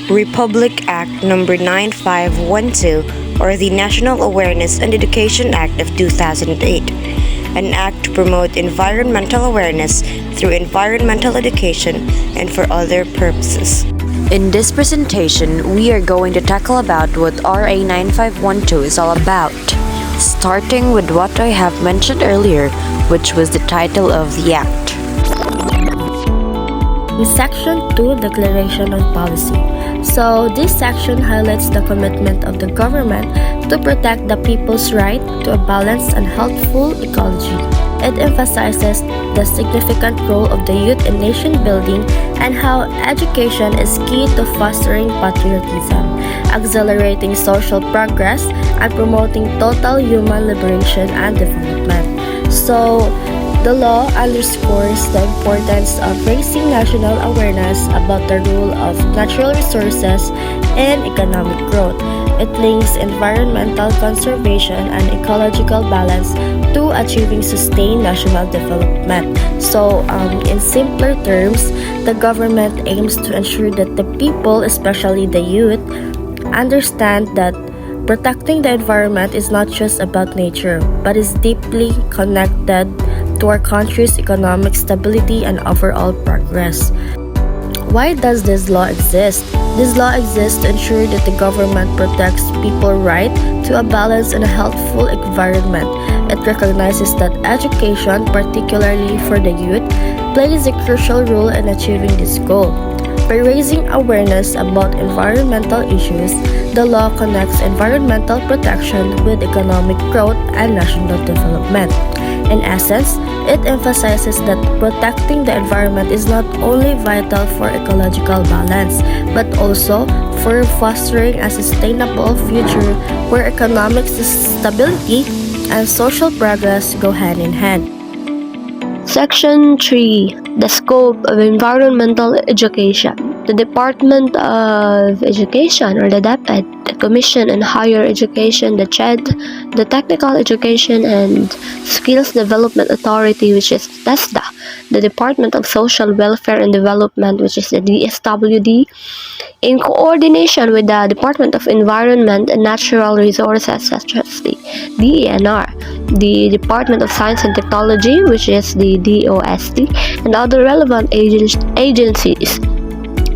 Republic Act Number 9512, or the National Awareness and Education Act of 2008, an act to promote environmental awareness through environmental education and for other purposes. In this presentation, we are going to tackle about what RA 9512 is all about, starting with what I have mentioned earlier, which was the title of the act. In Section 2, Declaration on Policy. So, this section highlights the commitment of the government to protect the people's right to a balanced and healthful ecology. It emphasizes the significant role of the youth in nation building and how education is key to fostering patriotism, accelerating social progress, and promoting total human liberation and development. So, the law underscores the importance of raising national awareness about the role of natural resources in economic growth. It links environmental conservation and ecological balance to achieving sustained national development. So, in simpler terms, the government aims to ensure that the people, especially the youth, understand that protecting the environment is not just about nature, but is deeply connected to our country's economic stability and overall progress. Why does this law exist? This law exists to ensure that the government protects people's right to a balanced and healthful environment. It recognizes that education, particularly for the youth, plays a crucial role in achieving this goal. By raising awareness about environmental issues, the law connects environmental protection with economic growth and national development. In essence, it emphasizes that protecting the environment is not only vital for ecological balance, but also for fostering a sustainable future where economic stability and social progress go hand in hand. Section 3. The scope of environmental education. The Department of Education, or the DepEd, the Commission on Higher Education, the CHED, the Technical Education and Skills Development Authority, which is TESDA, the Department of Social Welfare and Development, which is the DSWD, in coordination with the Department of Environment and Natural Resources, such as the DENR, the Department of Science and Technology, which is the DOST, and other relevant agencies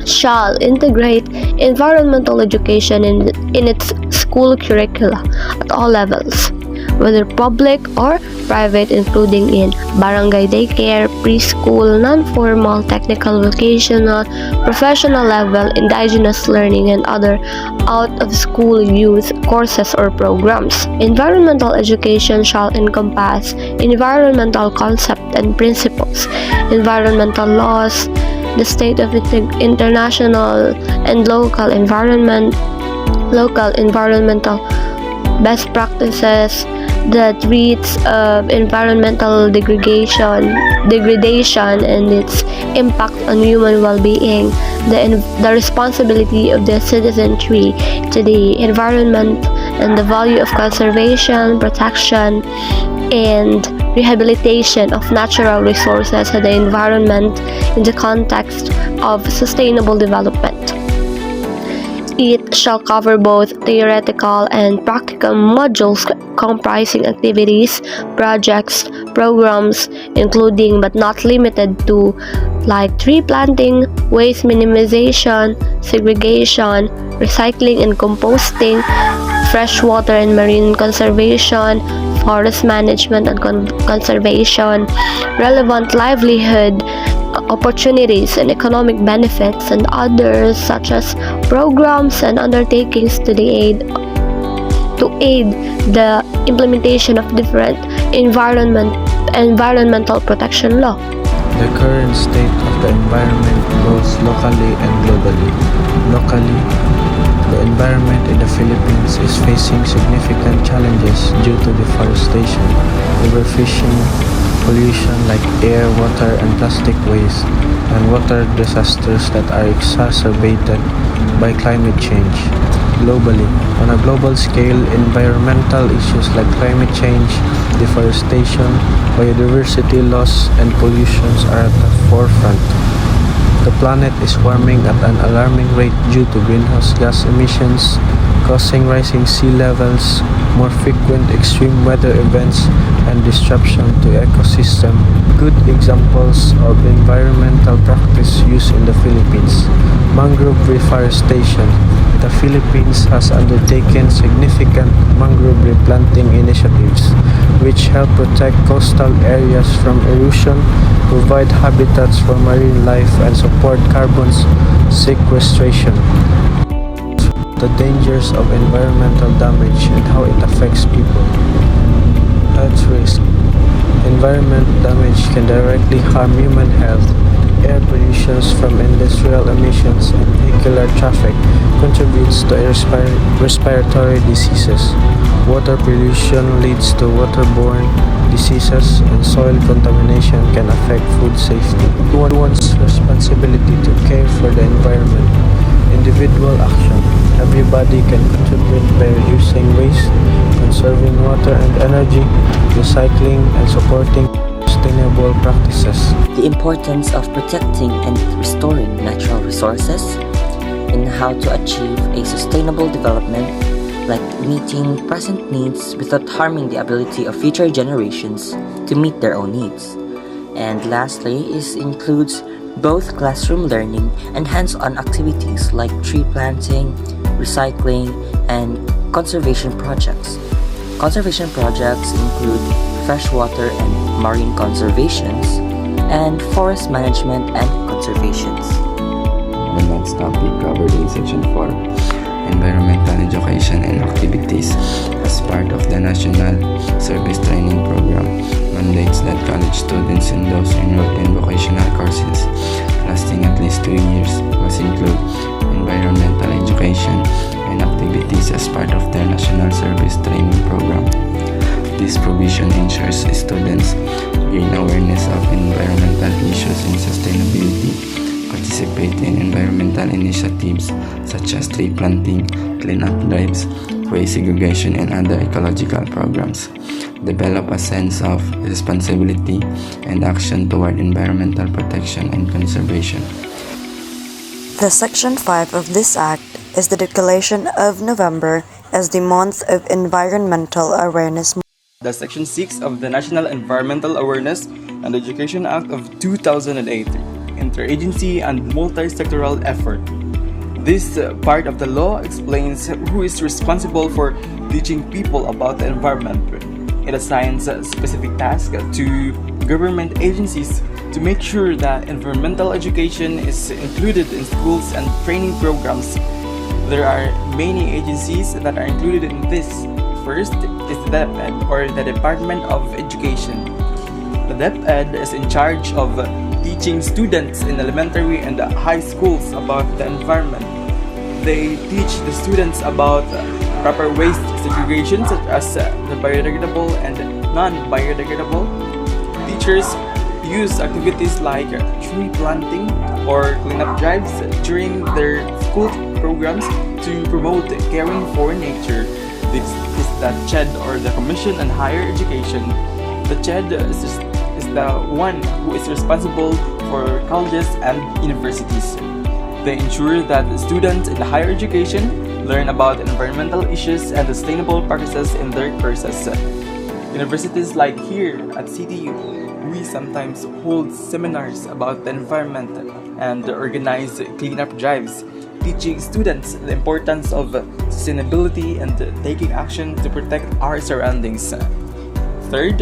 shall integrate environmental education in its school curricula at all levels, whether public or private, including in barangay daycare, preschool, non-formal, technical, vocational, professional level, indigenous learning, and other out-of-school youth courses or programs. Environmental education shall encompass environmental concepts and principles, environmental laws, the state of international and local environmental best practices, the threats of environmental degradation and its impact on human well-being, the responsibility of the citizenry to the environment, and the value of conservation, protection, and rehabilitation of natural resources and the environment in the context of sustainable development. It shall cover both theoretical and practical modules comprising activities, projects, programs, including but not limited to like tree planting, waste minimization, segregation, recycling and composting, freshwater and marine conservation, forest management and conservation, relevant livelihood opportunities and economic benefits, and others such as programs and undertakings to aid the implementation of different environmental protection law. The current state of the environment both locally and globally. Locally, the environment in the Philippines is facing significant challenges due to deforestation, overfishing, pollution like air, water, and plastic waste, and water disasters that are exacerbated by climate change. Globally, on a global scale, environmental issues like climate change, deforestation, biodiversity loss, and pollution are at the forefront. The planet is warming at an alarming rate due to greenhouse gas emissions, causing rising sea levels, more frequent extreme weather events, and disruption to ecosystem. Good examples of environmental practice used in the Philippines. Mangrove reforestation. The Philippines has undertaken significant mangrove replanting initiatives, which help protect coastal areas from erosion, provide habitats for marine life, and support carbon sequestration. The dangers of environmental damage and how it affects people. Health risk. Environment damage can directly harm human health. Air pollution from industrial emissions and vehicular traffic contributes to respiratory diseases. Water pollution leads to waterborne diseases, and soil contamination can affect food safety. Everyone's responsibility to care for the environment. Individual action. Everybody can contribute by reducing waste, conserving water and energy, recycling, and supporting sustainable practices. The importance of protecting and restoring natural resources, and how to achieve a sustainable development, like meeting present needs without harming the ability of future generations to meet their own needs. And lastly includes both classroom learning and hands-on activities like tree planting, recycling, and conservation projects. Conservation projects include freshwater and marine conservations, and forest management and conservations. The next topic covered in Section 4, Environmental Education and Activities, as part of the National Service Training Program, mandates that college students and those enrolled in vocational courses lasting at least 2 years must include environmental education and activities as part of their National Service Training Program. This provision ensures students gain awareness of environmental issues and sustainability, participate in environmental initiatives such as tree planting, cleanup drives, waste segregation, and other ecological programs, develop a sense of responsibility and action toward environmental protection and conservation. The Section 5 of this Act is the declaration of November as the month of Environmental Awareness. The Section 6 of the National Environmental Awareness and Education Act of 2008, interagency and multi-sectoral effort. This part of the law explains who is responsible for teaching people about the environment. It assigns specific tasks to government agencies to make sure that environmental education is included in schools and training programs. There are many agencies that are included in this. First is the DepEd, or the Department of Education. The DepEd is in charge of teaching students in elementary and high schools about the environment. They teach the students about proper waste segregation, such as the biodegradable and non-biodegradable. Teachers use activities like tree planting or cleanup drives during their school programs to promote caring for nature. This is the CHED, or the Commission on Higher Education. The CHED is the one who is responsible for colleges and universities. They ensure that students in the higher education learn about environmental issues and sustainable practices in their courses. Universities like here at CTU, we sometimes hold seminars about the environment and organize cleanup drives, teaching students the importance of sustainability and taking action to protect our surroundings. Third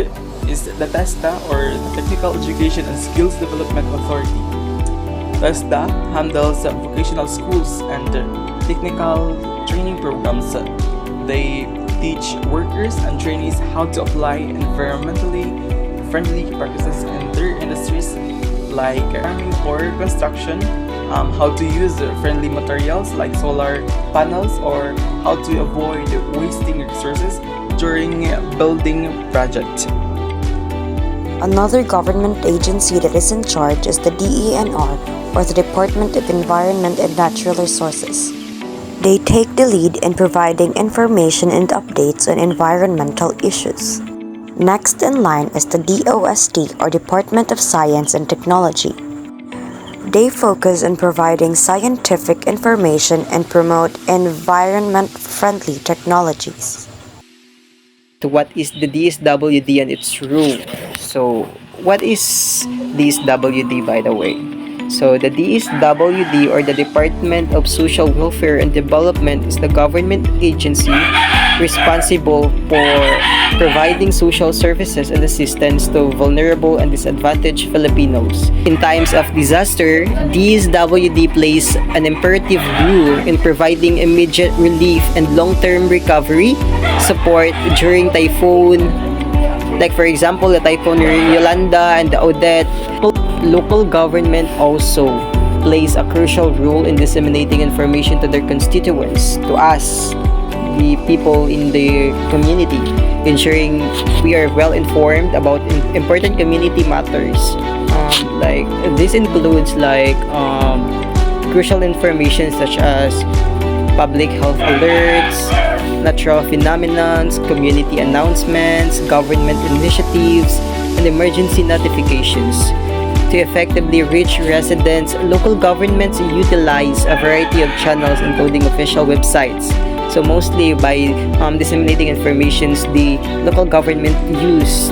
is the TESTA, or the Technical Education and Skills Development Authority. TESTA handles vocational schools and technical training programs. They teach workers and trainees how to apply environmentally friendly practices in their industries like farming or construction, how to use friendly materials like solar panels, or how to avoid wasting resources during building projects. Another government agency that is in charge is the DENR, or the Department of Environment and Natural Resources. They take the lead in providing information and updates on environmental issues. Next in line is the DOST, or Department of Science and Technology. They focus on providing scientific information and promote environment-friendly technologies. To what is the DSWD and its role. So, what is DSWD, by the way? So, the DSWD, or the Department of Social Welfare and Development, is the government agency responsible for providing social services and assistance to vulnerable and disadvantaged Filipinos. In times of disaster, DSWD plays an imperative role in providing immediate relief and long-term recovery support during typhoon, like for example the typhoon Yolanda and the Odette. Local government also plays a crucial role in disseminating information to their constituents, to us, the people in the community, ensuring we are well informed about important community matters. Like this includes crucial information such as public health alerts, natural phenomena, community announcements, government initiatives, and emergency notifications. To effectively reach residents, local governments utilize a variety of channels, including official websites. So mostly by disseminating informations, the local government use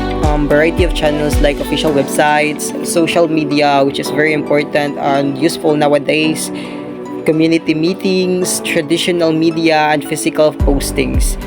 variety of channels like official websites, social media, which is very important and useful nowadays, community meetings, traditional media, and physical postings.